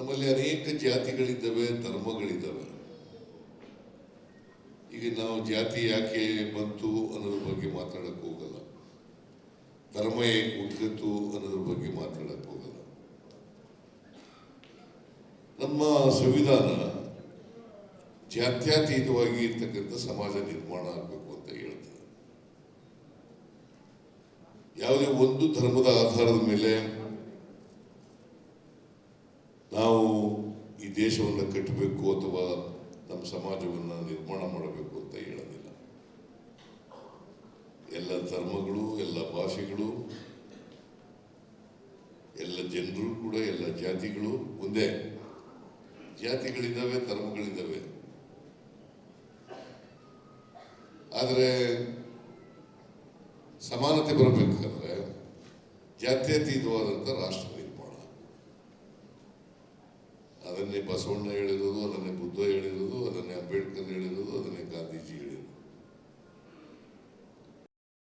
ನಮ್ಮಲ್ಲಿ ಅನೇಕ ಜಾತಿಗಳಿದ್ದಾವೆ, ಧರ್ಮಗಳಿದ್ದಾವೆ. ಈಗ ನಾವು ಜಾತಿ ಯಾಕೆ ಬಂತು ಅನ್ನೋದ್ರ ಬಗ್ಗೆ ಮಾತಾಡಕ್ಕೆ ಹೋಗಲ್ಲ, ಧರ್ಮ ಹೇಗೆ ಹುಟ್ಟಿತು ಅನ್ನೋದ್ರ ಬಗ್ಗೆ ಮಾತಾಡಕ್ಕೆ ಹೋಗಲ್ಲ. ನಮ್ಮ ಸಂವಿಧಾನ ಜಾತ್ಯತೀತವಾಗಿ ಇರ್ತಕ್ಕಂಥ ಸಮಾಜ ನಿರ್ಮಾಣ ಆಗಬೇಕು ಅಂತ ಹೇಳ್ತದೆ. ಯಾವುದೇ ಒಂದು ಧರ್ಮದ ಆಧಾರದ ಮೇಲೆ ನಾವು ಈ ದೇಶವನ್ನು ಕಟ್ಟಬೇಕು ಅಥವಾ ನಮ್ಮ ಸಮಾಜವನ್ನು ನಿರ್ಮಾಣ ಮಾಡಬೇಕು ಅಂತ ಹೇಳೋದಿಲ್ಲ. ಎಲ್ಲ ಧರ್ಮಗಳು, ಎಲ್ಲ ಭಾಷೆಗಳು, ಎಲ್ಲ ಜನರು ಕೂಡ, ಎಲ್ಲ ಜಾತಿಗಳು ಒಂದೇ. ಜಾತಿಗಳಿದ್ದಾವೆ, ಧರ್ಮಗಳಿದ್ದಾವೆ, ಆದರೆ ಸಮಾನತೆ ಬರಬೇಕಾದ್ರೆ ಜಾತ್ಯತೀತವಾದಂಥ ರಾಷ್ಟ್ರ ನಿರ್ಮಾಣ. ಅದನ್ನೇ ಬಸವಣ್ಣ ಹೇಳಿರೋದು, ಅದನ್ನೇ ಬುದ್ಧ ಹೇಳಿರೋದು,